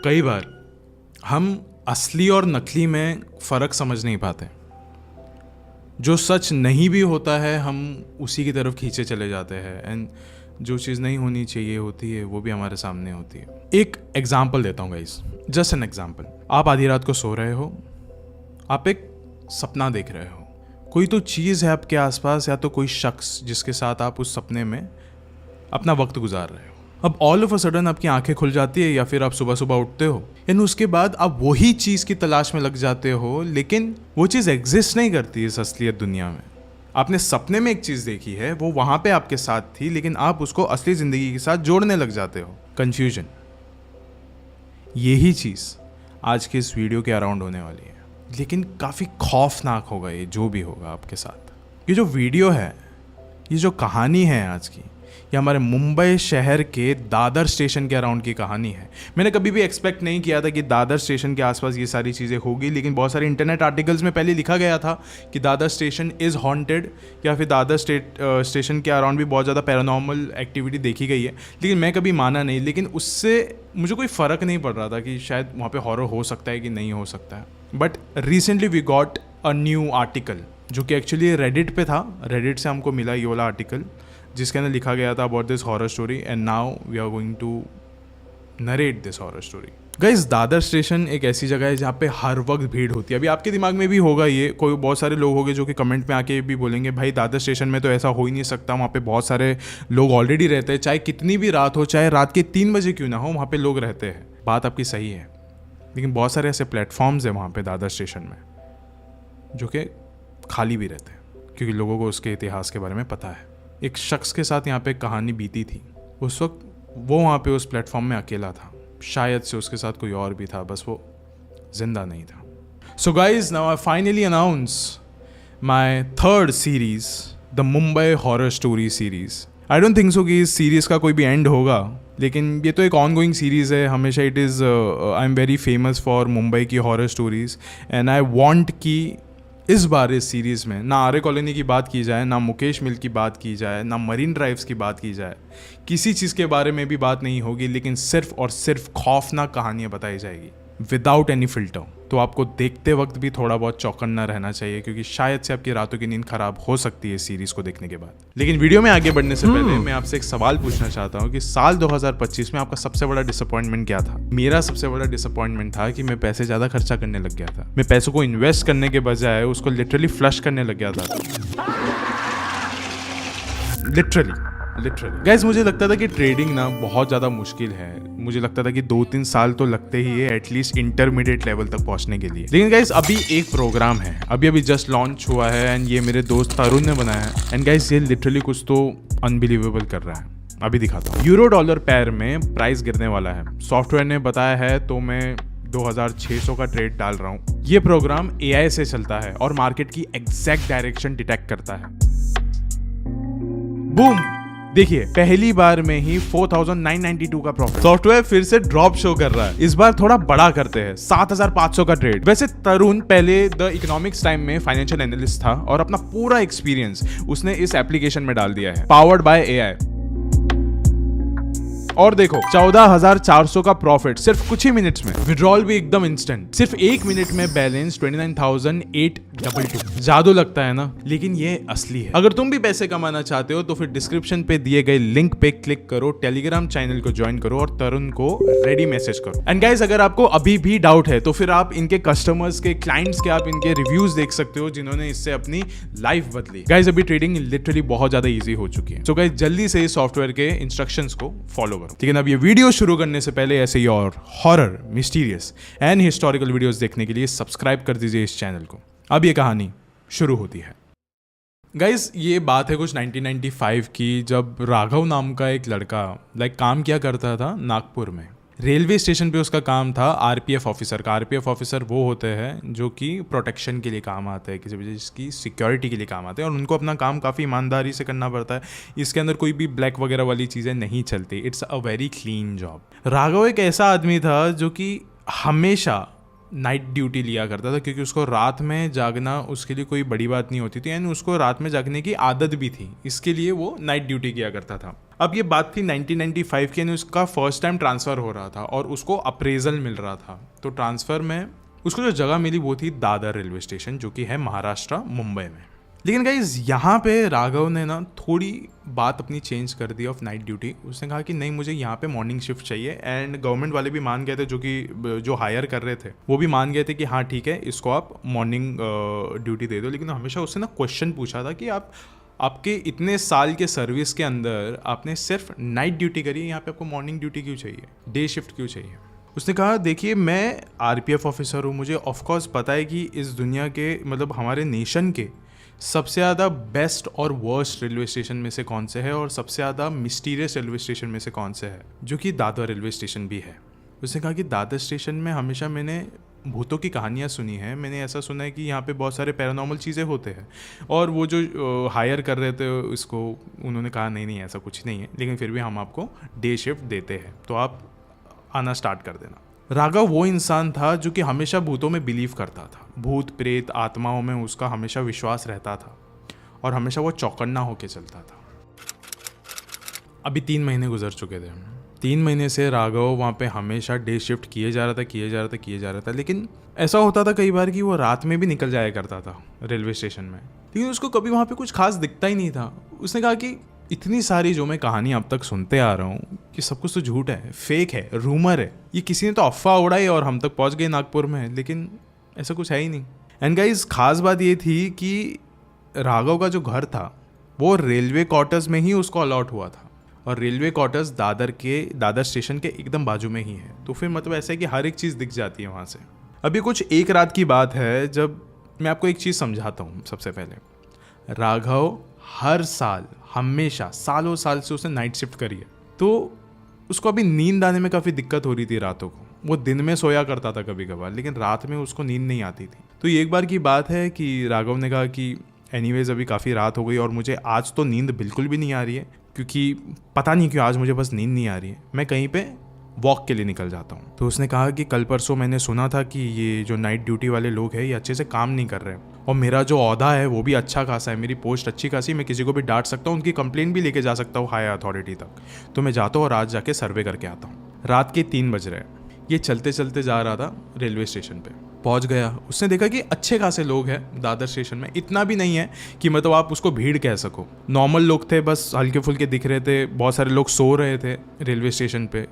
कई बार हम असली और नकली में फ़र्क समझ नहीं पाते। जो सच नहीं भी होता है हम उसी की तरफ खींचे चले जाते हैं, एंड जो चीज़ नहीं होनी चाहिए होती है वो भी हमारे सामने होती है। एक एग्जाम्पल देता हूँ गाइस, जस्ट एन एग्जाम्पल। आप आधी रात को सो रहे हो, आप एक सपना देख रहे हो, कोई तो चीज़ है आपके आसपास या तो कोई शख्स जिसके साथ आप उस सपने में अपना वक्त गुजार रहे हो। अब ऑल ऑफ अ सडन आपकी आंखें खुल जाती है या फिर आप सुबह सुबह उठते हो, यानी उसके बाद आप वही चीज़ की तलाश में लग जाते हो, लेकिन वो चीज़ एग्जिस्ट नहीं करती इस असलियत दुनिया में। आपने सपने में एक चीज़ देखी है, वो वहाँ पे आपके साथ थी, लेकिन आप उसको असली ज़िंदगी के साथ जोड़ने लग जाते हो। कन्फ्यूजन। यही चीज़ आज के इस वीडियो के अराउंड होने वाली है, लेकिन काफ़ी खौफनाक होगा ये जो भी होगा आपके साथ। ये जो वीडियो है, ये जो कहानी है आज की, ये हमारे मुंबई शहर के दादर स्टेशन के अराउंड की कहानी है। मैंने कभी भी एक्सपेक्ट नहीं किया था कि दादर स्टेशन के आसपास ये सारी चीज़ें होगी, लेकिन बहुत सारे इंटरनेट आर्टिकल्स में पहले लिखा गया था कि दादर स्टेशन इज़ हॉन्टेड, या फिर दादर स्टेशन के अराउंड भी बहुत ज़्यादा पैरानॉर्मल एक्टिविटी देखी गई है, लेकिन मैं कभी माना नहीं। लेकिन उससे मुझे कोई फ़र्क नहीं पड़ रहा था कि शायद वहाँ पर हॉरर हो सकता है कि नहीं हो सकता है। But recently we got a new article जो कि एक्चुअली रेडिट पे था। रेडिट से हमको मिला ये वाला आर्टिकल जिसके अंदर लिखा गया था about this horror story, and now we are going to narrate this horror story. Guys, Dadar station एक ऐसी जगह है जहाँ पे हर वक्त भीड़ होती है। अभी आपके दिमाग में भी होगा ये, कोई बहुत सारे लोग होंगे जो कि कमेंट में आके भी बोलेंगे भाई दादर स्टेशन में तो ऐसा हो ही नहीं सकता, वहाँ पे बहुत सारे लोग ऑलरेडी रहते हैं, चाहे कितनी भी रात हो, चाहे रात के 3 बजे क्यों ना हो, वहाँ पे लोग रहते हैं। बात आपकी सही है, लेकिन बहुत सारे ऐसे प्लेटफॉर्म्स हैं वहाँ पे दादर स्टेशन में जो कि खाली भी रहते हैं, क्योंकि लोगों को उसके इतिहास के बारे में पता है। एक शख्स के साथ यहाँ पे कहानी बीती थी। उस वक्त वो वहाँ पे उस प्लेटफॉर्म में अकेला था, शायद से उसके साथ कोई और भी था, बस वो जिंदा नहीं था। So guys, now I finally announce my third series, the Mumbai horror story series. I don't think so कि इस सीरीज का कोई भी एंड होगा, लेकिन ये तो एक ऑन गोइंग सीरीज़ है हमेशा। It is I am very famous for Mumbai की horror stories, and I want कि इस बार इस सीरीज़ में ना आर्य कॉलोनी की बात की जाए, ना मुकेश मिल की बात की जाए, ना मरीन ड्राइव्स की बात की जाए, किसी चीज़ के बारे में भी बात नहीं होगी, लेकिन सिर्फ और सिर्फ खौफनाक कहानियाँ बताई जाएगी विदाउट एनी फिल्टर। तो आपको देखते वक्त भी थोड़ा बहुत चौकन्ना रहना चाहिए, क्योंकि शायद से आपकी रातों की नींद खराब हो सकती है इस सीरीज़ को देखने के बाद। लेकिन वीडियो में आगे बढ़ने से पहले मैं आपसे एक सवाल पूछना चाहता हूँ कि साल 2025 में आपका सबसे बड़ा डिसअपॉइंटमेंट क्या था? मेरा सबसे बड़ा डिसअपॉइंटमेंट था कि मैं पैसे ज़्यादा खर्चा करने लग गया था। मैं पैसों को इन्वेस्ट करने के बजाय उसको लिटरली फ्लश करने लग गया था। लिटरली गाइस, मुझे लगता था कि ट्रेडिंग ना बहुत ज़्यादा मुश्किल है। मुझे लगता था कि 2-3 साल तो लगते ही है एटलीस्ट इंटरमीडिएट लेवल तक पहुंचने के लिए। लेकिन गाइस, अभी एक प्रोग्राम है, अभी जस्ट लॉन्च हुआ है, एंड ये मेरे दोस्त तरुण ने बनाया है, एंड गाइस ये लिटरली कुछ तो अनबिलीवेबल कर रहा है। अभी दिखाता हूँ। यूरो डॉलर पेयर में प्राइस गिरने वाला है, सॉफ्टवेयर ने बताया है, तो मैं 2600 का ट्रेड डाल रहा हूँ। ये प्रोग्राम AI से चलता है और मार्केट की एग्जैक्ट डायरेक्शन डिटेक्ट करता है। बूम, देखिए पहली बार में ही 4992 का प्रॉफिट। सॉफ्टवेयर फिर से ड्रॉप शो कर रहा है, इस बार थोड़ा बड़ा करते हैं, 7500 का ट्रेड। वैसे तरुण पहले द इकोनॉमिक्स टाइम में फाइनेंशियल एनालिस्ट था और अपना पूरा एक्सपीरियंस उसने इस एप्लीकेशन में डाल दिया है, पावर्ड बाय AI। और देखो 14,400 का प्रॉफिट सिर्फ कुछ ही मिनट्स में। विड्रॉल भी एकदम इंस्टेंट, सिर्फ 1 मिनट में बैलेंस 29,822। जादू लगता है ना, लेकिन ये असली है। अगर तुम भी पैसे कमाना चाहते हो तो फिर डिस्क्रिप्शन पे दिए गए लिंक पे क्लिक करो, टेलीग्राम चैनल को ज्वाइन करो और तरुण को रेडी मैसेज करो। एंड गाइस, अगर आपको अभी भी डाउट है तो फिर आप इनके कस्टमर्स के, क्लाइंट्स के, आप इनके रिव्यूज देख सकते हो जिन्होंने इससे अपनी लाइफ बदली। गाइस, अभी ट्रेडिंग लिटरली बहुत ज्यादा ईजी हो चुकी है। सो गाइस, जल्दी से इस सॉफ्टवेयर के इंस्ट्रक्शंस को फॉलो करो। लेकिन अब ये वीडियो शुरू करने से पहले ऐसे ही और horror, mysterious and historical videos देखने के लिए सब्सक्राइब कर दीजिए इस चैनल को। अब ये कहानी शुरू होती है। गाइस, ये बात है कुछ 1995 की, जब राघव नाम का एक लड़का काम किया करता था नागपुर में। रेलवे स्टेशन पे उसका काम था RPF ऑफिसर का। RPF ऑफिसर वो होते हैं जो कि प्रोटेक्शन के लिए काम आते हैं, किसी भी चीज़ की सिक्योरिटी के लिए काम आते हैं, और उनको अपना काम काफ़ी ईमानदारी से करना पड़ता है। इसके अंदर कोई भी ब्लैक वगैरह वाली चीज़ें नहीं चलती। It's a very clean job. Raghav एक ऐसा आदमी था जो कि हमेशा नाइट ड्यूटी लिया करता था, क्योंकि उसको रात में जागना उसके लिए कोई बड़ी बात नहीं होती थी, यानी उसको रात में जागने की आदत भी थी, इसके लिए वो नाइट ड्यूटी किया करता था। अब ये बात थी 1995 की, यानी उसका फर्स्ट टाइम ट्रांसफ़र हो रहा था और उसको अप्रेजल मिल रहा था। तो ट्रांसफ़र में उसको जो जगह मिली वो थी दादर रेलवे स्टेशन, जो कि है महाराष्ट्र मुंबई में। लेकिन गाइस यहाँ पे राघव ने ना थोड़ी बात अपनी चेंज कर दी ऑफ नाइट ड्यूटी। उसने कहा कि नहीं, मुझे यहाँ पे मॉर्निंग शिफ्ट चाहिए, एंड गवर्नमेंट वाले भी मान गए थे, जो हायर कर रहे थे वो भी मान गए थे कि हाँ ठीक है, इसको आप मॉर्निंग ड्यूटी दे दो। लेकिन हमेशा उससे ना क्वेश्चन पूछा था कि आपके इतने साल के सर्विस के अंदर आपने सिर्फ नाइट ड्यूटी करी है, यहाँ पे आपको मॉर्निंग ड्यूटी क्यों चाहिए, डे शिफ्ट क्यों चाहिए। उसने कहा देखिए, मैं आरपीएफ ऑफिसर हूँ, मुझे ऑफकोर्स पता है कि इस दुनिया के मतलब हमारे नेशन के सबसे ज़्यादा बेस्ट और वर्स्ट रेलवे स्टेशन में से कौन से है और सबसे ज़्यादा मिस्टीरियस रेलवे स्टेशन में से कौन से है, जो कि दादर रेलवे स्टेशन भी है। उसने कहा कि दादर स्टेशन में हमेशा मैंने भूतों की कहानियाँ सुनी हैं, मैंने ऐसा सुना है कि यहाँ पे बहुत सारे पैरानॉर्मल चीज़ें होते हैं। और वो जो हायर कर रहे थे इसको, उन्होंने कहा नहीं ऐसा कुछ नहीं है, लेकिन फिर भी हम आपको डे शिफ्ट देते हैं, तो आप आना स्टार्ट कर देना। राघव वो इंसान था जो कि हमेशा भूतों में बिलीव करता था, भूत प्रेत आत्माओं में उसका हमेशा विश्वास रहता था और हमेशा वो चौकन्ना होके चलता था। अभी 3 महीने गुजर चुके थे। 3 महीने से राघव वहाँ पे हमेशा डे शिफ्ट किए जा रहा था, लेकिन ऐसा होता था कई बार कि वो रात में भी निकल जाया करता था रेलवे स्टेशन में, लेकिन उसको कभी वहाँ पे कुछ खास दिखता ही नहीं था। उसने कहा कि इतनी सारी जो मैं कहानी अब तक सुनते आ रहा हूँ कि सब कुछ तो झूठ है, फेक है, रूमर है, ये किसी ने तो अफवाह उड़ाई और हम तक पहुँच गए नागपुर में, लेकिन ऐसा कुछ है ही नहीं। एंड गाइस, खास बात ये थी कि राघव का जो घर था वो रेलवे क्वार्टर्स में ही उसको अलॉट हुआ था, और रेलवे क्वार्टर्स दादर स्टेशन के एकदम बाजू में ही है। तो फिर मतलब ऐसा है कि हर एक चीज़ दिख जाती है वहाँ से। अभी कुछ एक रात की बात है जब मैं आपको एक चीज़ समझाता हूँ। सबसे पहले राघव हर साल हमेशा सालों साल से उसने नाइट शिफ्ट करी है, तो उसको अभी नींद आने में काफ़ी दिक्कत हो रही थी रातों को। वो दिन में सोया करता था कभी कभार, लेकिन रात में उसको नींद नहीं आती थी। तो ये एक बार की बात है कि राघव ने कहा कि एनीवेज अभी काफ़ी रात हो गई और मुझे आज तो नींद बिल्कुल भी नहीं आ रही है, क्योंकि पता नहीं क्यों आज मुझे बस नींद नहीं आ रही है, मैं कहीं पे वॉक के लिए निकल जाता हूँ। तो उसने कहा कि कल परसों मैंने सुना था कि ये जो नाइट ड्यूटी वाले लोग हैं ये अच्छे से काम नहीं कर रहे हैं, और मेरा जो ओहदा है वो भी अच्छा खासा है, मेरी पोस्ट अच्छी खासी, मैं किसी को भी डांट सकता हूँ, उनकी कंप्लेंट भी लेके जा सकता हूँ हायर अथॉरिटी तक। तो मैं जाता हूँ और आज जाके सर्वे करके आता हूँ। रात के 3 बज रहे हैं, ये चलते चलते जा रहा था रेलवे स्टेशन पे, पहुंच गया। उसने देखा कि अच्छे खासे लोग हैं दादर स्टेशन में, इतना भी नहीं है कि मतलब आप उसको भीड़ कह सको, नॉर्मल लोग थे, बस हल्के फुल्के दिख रहे थे। बहुत सारे लोग सो रहे थे रेलवे स्टेशन पे,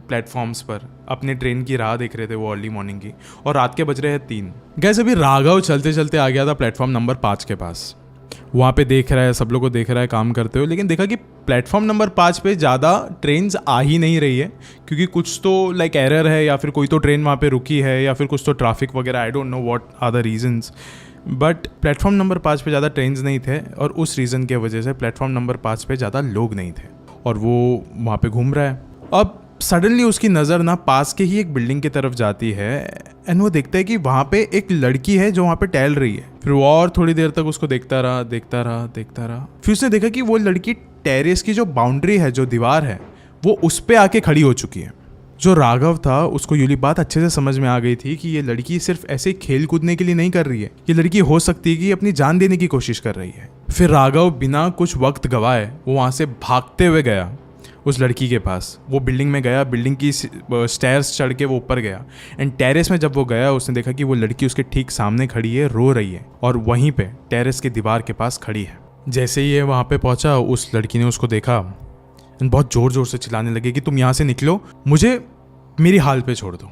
प्लेटफॉर्म्स पर अपने ट्रेन की राह देख रहे थे वो अर्ली मॉर्निंग की, और रात के बज रहे हैं 3। गैस अभी राघव चलते चलते आ गया था प्लेटफॉर्म नंबर 5 के पास। वहाँ पे देख रहा है, सब लोग को देख रहा है काम करते हुए, लेकिन देखा कि प्लेटफॉर्म नंबर 5 पे ज़्यादा ट्रेन्स आ ही नहीं रही है, क्योंकि कुछ तो लाइक एरर है, या फिर कोई तो ट्रेन वहाँ पे रुकी है, या फिर कुछ तो ट्रैफिक वगैरह, I don't know what are the reasons. But platform number 5 पे ज़्यादा ट्रेन्स नहीं थे, और उस रीज़न की वजह से प्लेटफॉर्म नंबर 5 पे ज़्यादा लोग नहीं थे, और वो वहाँ पे घूम रहा है। अब सडनली उसकी नज़र ना पास के ही एक बिल्डिंग की तरफ जाती है, एंड वो देखता है कि वहाँ पे एक लड़की है जो वहाँ पे टहल रही है। फिर वो और थोड़ी देर तक उसको देखता रहा। फिर उसने देखा कि वो लड़की टेरेस की जो बाउंड्री है, जो दीवार है, वो उस पे आके खड़ी हो चुकी है। जो राघव था उसको ये बात अच्छे से समझ में आ गई थी कि ये लड़की सिर्फ ऐसे खेल कूदने के लिए नहीं कर रही है, ये लड़की हो सकती है कि अपनी जान देने की कोशिश कर रही है। फिर राघव बिना कुछ वक्त गवाए वो वहाँ से भागते हुए गया उस लड़की के पास। वो बिल्डिंग में गया, बिल्डिंग की स्टेयर्स चढ़ के वो ऊपर गया, एंड टेरेस में जब वो गया उसने देखा कि वो लड़की उसके ठीक सामने खड़ी है, रो रही है, और वहीं पे टेरेस की दीवार के पास खड़ी है। जैसे ही ये वहाँ पे पहुँचा, उस लड़की ने उसको देखा एंड बहुत ज़ोर ज़ोर से चिल्लाने लगी कि तुम यहाँ से निकलो, मुझे मेरी हाल पे छोड़ दो,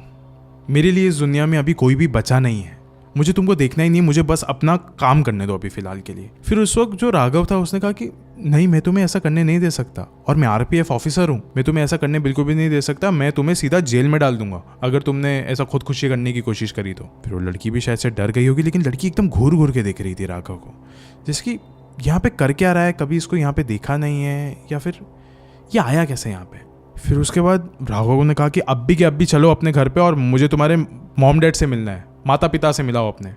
मेरे लिए इस दुनिया में अभी कोई भी बचा नहीं है, मुझे तुमको देखना ही नहीं, मुझे बस अपना काम करने दो अभी फ़िलहाल के लिए। फिर उस वक्त जो राघव था उसने कहा कि नहीं, मैं तुम्हें ऐसा करने नहीं दे सकता, और मैं आरपीएफ ऑफिसर हूँ, मैं तुम्हें ऐसा करने बिल्कुल भी नहीं दे सकता, मैं तुम्हें सीधा जेल में डाल दूंगा अगर तुमने ऐसा खुदकुशी करने की कोशिश करी तो। फिर वो लड़की भी शायद से डर गई होगी, लेकिन लड़की एकदम घूर घूर के देख रही थी राघव को, जैसे कि यहाँ पे कर क्या रहा है, कभी इसको यहाँ पे देखा नहीं है, या फिर ये आया कैसे यहाँ पे। फिर उसके बाद राघव ने कहा कि अब भी चलो अपने घर पे, और मुझे तुम्हारे मॉम डैड से मिलना है, माता पिता से मिलाओ अपने।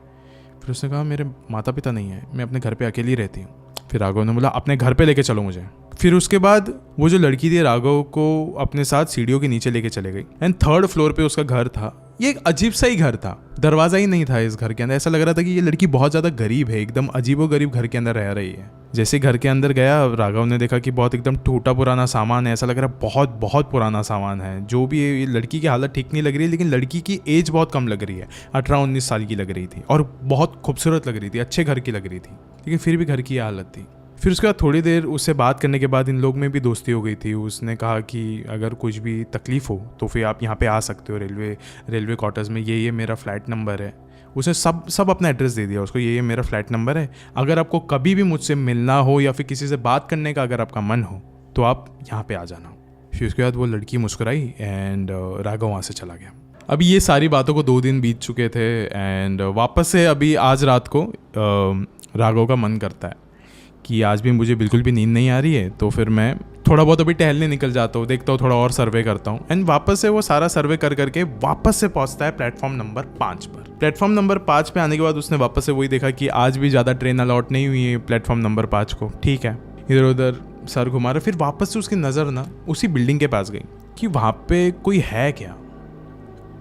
फिर उसने कहा मेरे माता पिता नहीं है, मैं अपने घर पे अकेली रहती हूँ। फिर राघव ने बोला अपने घर पे लेके चलो मुझे। फिर उसके बाद वो जो लड़की थी राघव को अपने साथ सीढ़ियों के नीचे लेके चले गई, एंड 3rd फ्लोर पे उसका घर था। ये एक अजीब सा ही घर था, दरवाज़ा ही नहीं था इस घर के अंदर। ऐसा लग रहा था कि ये लड़की बहुत ज़्यादा गरीब है, एकदम अजीबोगरीब घर के अंदर रह रही है। जैसे घर के अंदर गया, राघव ने देखा कि बहुत एकदम टूटा पुराना सामान है। ऐसा लग रहा है बहुत बहुत पुराना सामान है। जो भी है, ये लड़की की हालत ठीक नहीं लग रही है, लेकिन लड़की की एज बहुत कम लग रही है, 18-19 साल की लग रही थी और बहुत खूबसूरत लग रही थी, अच्छे घर की लग रही थी, लेकिन फिर भी घर की ये हालत थी। फिर उसके बाद थोड़ी देर उससे बात करने के बाद इन लोग में भी दोस्ती हो गई थी। उसने कहा कि अगर कुछ भी तकलीफ़ हो तो फिर आप यहाँ पे आ सकते हो, रेलवे क्वार्टर्स में, ये मेरा फ्लैट नंबर है। उसने सब अपना एड्रेस दे दिया उसको, ये मेरा फ्लैट नंबर है, अगर आपको कभी भी मुझसे मिलना हो या फिर किसी से बात करने का अगर आपका मन हो तो आप यहाँ पे आ जाना। फिर उसके बाद वो लड़की मुस्कुराई एंड राघव वहाँ से चला गया। अभी ये सारी बातों को 2 दिन बीत चुके थे एंड वापस से अभी आज रात को राघव का मन करता है कि आज भी मुझे बिल्कुल भी नींद नहीं आ रही है, तो फिर मैं थोड़ा बहुत अभी टहलने निकल जाता हूँ, देखता हूँ थोड़ा और सर्वे करता हूँ। एंड वापस से वो सारा सर्वे कर करके वापस से पहुँचता है प्लेटफॉर्म नंबर 5 पर। प्लेटफॉर्म नंबर 5 पे आने के बाद उसने वापस से वही देखा कि आज भी ज़्यादा ट्रेन अलॉट नहीं हुई है प्लेटफॉर्म नंबर 5 को। ठीक है, इधर उधर सर घुमा रहा। फिर वापस से उसकी नज़र ना उसी बिल्डिंग के पास गई कि वहाँ पे कोई है क्या,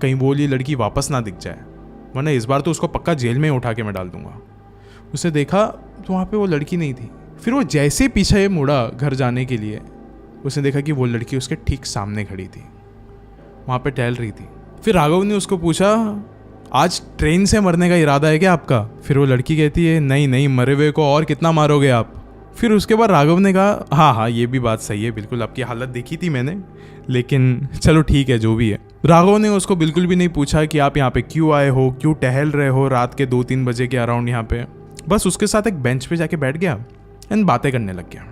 कहीं वो वाली लड़की वापस ना दिख जाए, वरना इस बार तो उसको पक्का जेल में उठा के मैं डाल दूंगा। उसे देखा तो वहाँ पे वो लड़की नहीं थी। फिर वो जैसे पीछे मुड़ा घर जाने के लिए, उसने देखा कि वो लड़की उसके ठीक सामने खड़ी थी, वहाँ पे टहल रही थी। फिर राघव ने उसको पूछा, आज ट्रेन से मरने का इरादा है क्या आपका? फिर वो लड़की कहती है, नहीं, मरे हुए को और कितना मारोगे आप? फिर उसके बाद राघव ने कहा, हाँ ये भी बात सही है, बिल्कुल आपकी हालत देखी थी मैंने, लेकिन चलो ठीक है जो भी है। राघव ने उसको बिल्कुल भी नहीं पूछा कि आप यहाँ पे क्यों आए हो, क्यों टहल रहे हो रात के 2-3 बजे के अराउंड यहाँ पे। बस उसके साथ एक बेंच पे जाके बैठ गया एंड बातें करने लग गया।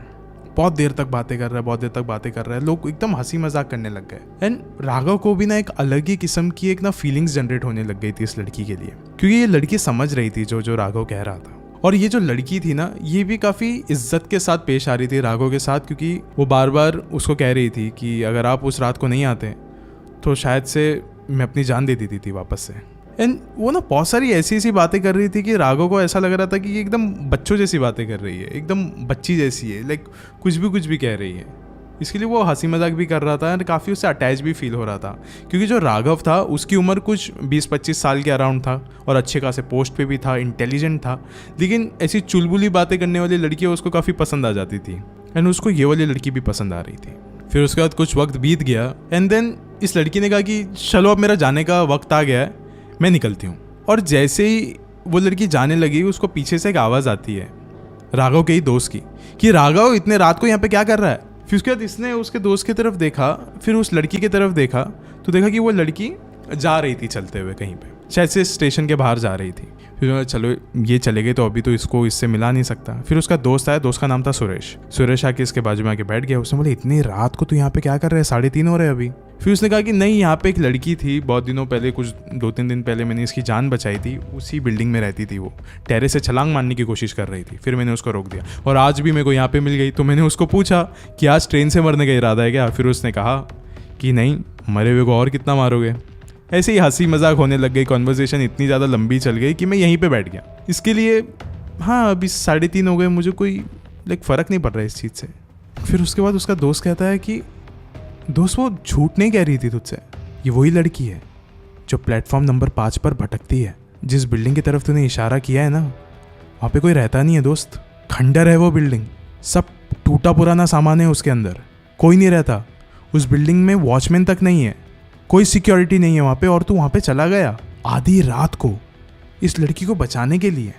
बहुत देर तक बातें कर रहा है, लोग एकदम हंसी मजाक करने लग गए। एंड राघव को भी ना एक अलग ही किस्म की एक ना फीलिंग्स जनरेट होने लग गई थी इस लड़की के लिए, क्योंकि ये लड़की समझ रही थी जो राघव कह रहा था। और ये जो लड़की थी ना, ये भी काफ़ी इज्जत के साथ पेश आ रही थी राघव के साथ, क्योंकि वो बार बार उसको कह रही थी कि अगर आप उस रात को नहीं आते तो शायद से मैं अपनी जान दे देती थी वापस से। एंड वो ना बहुत सारी ऐसी बातें कर रही थी कि राघव को ऐसा लग रहा था कि ये एकदम बच्चों जैसी बातें कर रही है, एकदम बच्ची जैसी है, लाइक कुछ भी कह रही है। इसके लिए वो हंसी मजाक भी कर रहा था एंड काफ़ी उससे अटैच भी फील हो रहा था, क्योंकि जो राघव था उसकी उम्र कुछ 20-25 साल के अराउंड था और अच्छे खासे पोस्ट पे भी था, इंटेलिजेंट था, लेकिन ऐसी चुलबुली बातें करने वाली लड़कियाँ उसको काफ़ी पसंद आ जाती थी एंड उसको ये वाली लड़की भी पसंद आ रही थी। फिर उसके बाद कुछ वक्त बीत गया एंड देन इस लड़की ने कहा कि चलो अब मेरा जाने का वक्त आ गया है, मैं निकलती हूँ। और जैसे ही वो लड़की जाने लगी, उसको पीछे से एक आवाज़ आती है राघव के ही दोस्त की कि राघव इतने रात को यहाँ पे क्या कर रहा है? फिर उसके बाद इसने उसके दोस्त की तरफ देखा, फिर उस लड़की की तरफ देखा तो देखा कि वो लड़की जा रही थी चलते हुए कहीं पे, शायद से स्टेशन के बाहर जा रही थी। फिर चलो ये चले गए तो अभी तो इसको इससे मिला नहीं सकता। फिर उसका दोस्त आया, दोस्त का नाम था सुरेश आके इसके बाजू में आके बैठ गया। उसने बोले, इतनी रात को तू यहाँ पे क्या कर रहा है? 3:30 हो रहे अभी। फिर उसने कहा कि नहीं, यहाँ पे एक लड़की थी, बहुत दिनों पहले, कुछ 2-3 दिन पहले मैंने इसकी जान बचाई थी, उसी बिल्डिंग में रहती थी, वो टेरेस से छलांग मारने की कोशिश कर रही थी, फिर मैंने उसको रोक दिया और आज भी मेरे को यहाँ पे मिल गई। तो मैंने उसको पूछा कि आज ट्रेन से मरने का इरादा है क्या? फिर उसने कहा कि नहीं, मरे हुए को और कितना मारोगे। ऐसे ही हंसी मजाक होने लग गई, कॉन्वर्सेशन इतनी ज़्यादा लंबी चल गई कि मैं यहीं पे बैठ गया। इसके लिए हाँ, अभी 3:30 हो गए, मुझे कोई फ़र्क नहीं पड़ रहा है इस चीज़ से। फिर उसके बाद उसका दोस्त कहता है कि दोस्त, वो झूठ नहीं कह रही थी तुझसे, ये वही लड़की है जो प्लेटफॉर्म नंबर 5 पर भटकती है। जिस बिल्डिंग की तरफ तूने इशारा किया है ना, वहाँ पे कोई रहता नहीं है दोस्त, खंडर है वो बिल्डिंग, सब टूटा पुराना सामान है उसके अंदर, कोई नहीं रहता उस बिल्डिंग में, वॉचमैन तक नहीं है, कोई सिक्योरिटी नहीं है वहाँ पे, और तू वहाँ पे चला गया आधी रात को इस लड़की को बचाने के लिए।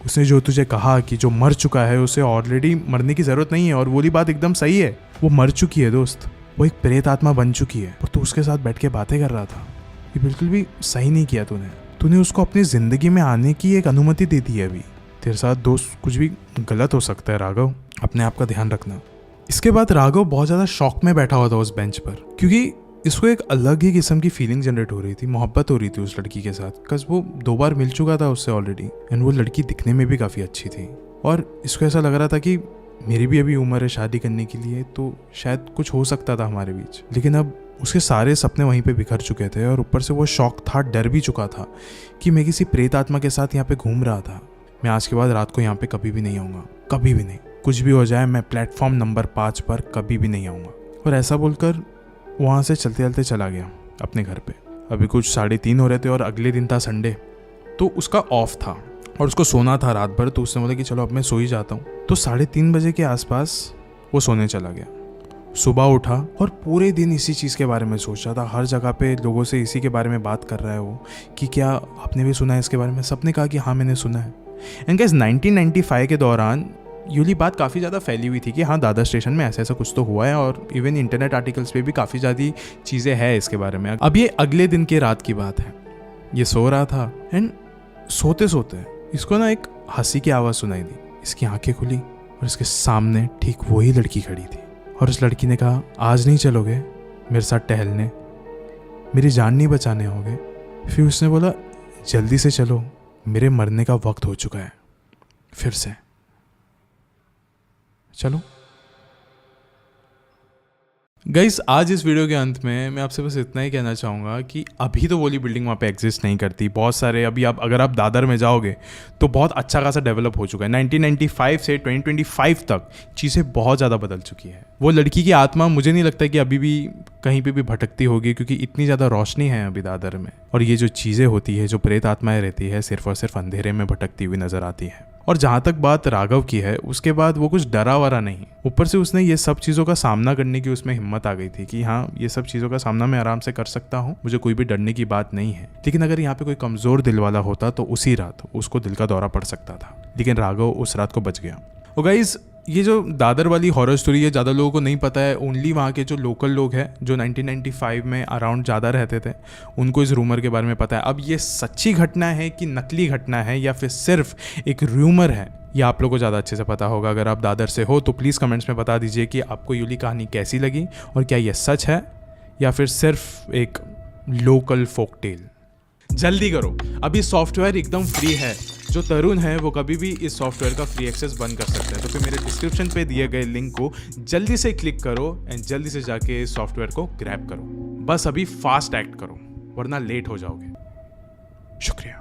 उसने जो तुझे कहा कि जो मर चुका है उसे ऑलरेडी मरने की ज़रूरत नहीं है, और वो बात एकदम सही है, वो मर चुकी है दोस्त, वो एक प्रेत आत्मा बन चुकी है, और तू उसके साथ बैठ के बातें कर रहा था। ये बिल्कुल भी सही नहीं किया तूने उसको अपनी ज़िंदगी में आने की एक अनुमति दे दी है। अभी तेरे साथ दोस्त कुछ भी गलत हो सकता है राघव, अपने आप का ध्यान रखना। इसके बाद राघव बहुत ज़्यादा शॉक में बैठा हुआ था उस बेंच पर, क्योंकि इसको एक अलग ही किस्म की फीलिंग जनरेट हो रही थी, मोहब्बत हो रही थी उस लड़की के साथ, बिकॉज वो 2 बार मिल चुका था उससे ऑलरेडी, एंड वो लड़की दिखने में भी काफ़ी अच्छी थी, और इसको ऐसा लग रहा था कि मेरी भी अभी उम्र है शादी करने के लिए, तो शायद कुछ हो सकता था हमारे बीच। लेकिन अब उसके सारे सपने वहीं पे बिखर चुके थे, और ऊपर से वो शौक था, डर भी चुका था कि मैं किसी प्रेत आत्मा के साथ यहाँ पे घूम रहा था। मैं आज के बाद रात को यहाँ पे कभी भी नहीं आऊँगा, कभी भी नहीं, कुछ भी हो जाए मैं प्लेटफॉर्म नंबर 5 पर कभी भी नहीं आऊँगा। और ऐसा बोलकर वहाँ से चलते चलते चला गया अपने घर पे। अभी कुछ 3:30 हो रहे थे और अगले दिन था संडे, तो उसका ऑफ था और उसको सोना था रात भर। तो उसने बोला कि चलो अब मैं सो ही जाता हूँ। तो 3:30 बजे के आसपास वो सोने चला गया। सुबह उठा और पूरे दिन इसी चीज़ के बारे में सोच रहा था। हर जगह पे लोगों से इसी के बारे में बात कर रहा है वो, कि क्या आपने भी सुना है इसके बारे में। सबने कहा कि हाँ मैंने सुना है। एंड गाइस 1995 के दौरान यूली बात काफ़ी ज़्यादा फैली हुई थी कि हाँ दादर स्टेशन में ऐसा कुछ तो हुआ है, और इवन इंटरनेट आर्टिकल्स पे भी काफ़ी ज़्यादा चीज़ें हैं इसके बारे में। अब ये अगले दिन के रात की बात है। ये सो रहा था एंड सोते सोते इसको ना एक हंसी की आवाज़ सुनाई दी। इसकी आंखें खुली और इसके सामने ठीक वही लड़की खड़ी थी। और उस लड़की ने कहा, आज नहीं चलोगे मेरे साथ टहलने, मेरी जान नहीं बचाने होगे। फिर उसने बोला, जल्दी से चलो, मेरे मरने का वक्त हो चुका है। फिर से चलो। गाइस आज इस वीडियो के अंत में मैं आपसे बस इतना ही कहना चाहूँगा कि अभी तो वो वाली बिल्डिंग वहाँ पे एग्जिस्ट नहीं करती। बहुत सारे अभी अगर आप दादर में जाओगे तो बहुत अच्छा खासा डेवलप हो चुका है। 1995 से 2025 तक चीज़ें बहुत ज़्यादा बदल चुकी है। वो लड़की की आत्मा मुझे नहीं लगता कि अभी भी कहीं पे भी भटकती होगी, क्योंकि इतनी ज़्यादा रोशनी है अभी दादर में। और ये जो चीज़ें होती है, जो प्रेत आत्माएं रहती है, सिर्फ और सिर्फ अंधेरे में भटकती हुई नजर आती है। और जहाँ तक बात राघव की है, उसके बाद वो कुछ डरा वरा नहीं, ऊपर से उसने ये सब चीज़ों का सामना करने की उसमें हिम्मत आ गई थी कि हाँ ये सब चीज़ों का सामना मैं आराम से कर सकता हूँ, मुझे कोई भी डरने की बात नहीं है। लेकिन अगर यहाँ पे कोई कमज़ोर दिल वाला होता तो उसी रात उसको दिल का दौरा पड़ सकता था, लेकिन राघव उस रात को बच गया। और गाइस ये जो दादर वाली हॉरर स्टोरी है, ज़्यादा लोगों को नहीं पता है। ओनली वहाँ के जो लोकल लोग हैं जो 1995 में अराउंड ज़्यादा रहते थे, उनको इस रूमर के बारे में पता है। अब ये सच्ची घटना है कि नकली घटना है या फिर सिर्फ एक रूमर है, ये आप लोगों को ज़्यादा अच्छे से पता होगा। अगर आप दादर से हो तो प्लीज़ कमेंट्स में बता दीजिए कि आपको यूली कहानी कैसी लगी और क्या ये सच है या फिर सिर्फ एक लोकल फोक टेल। जल्दी करो, अभी सॉफ्टवेयर एकदम फ्री है। जो तरुण है वो कभी भी इस सॉफ्टवेयर का फ्री एक्सेस बंद कर सकता है। तो फिर मेरे डिस्क्रिप्शन पे दिए गए लिंक को जल्दी से क्लिक करो एंड जल्दी से जाके इस सॉफ्टवेयर को ग्रैब करो। बस अभी फास्ट एक्ट करो वरना लेट हो जाओगे। शुक्रिया।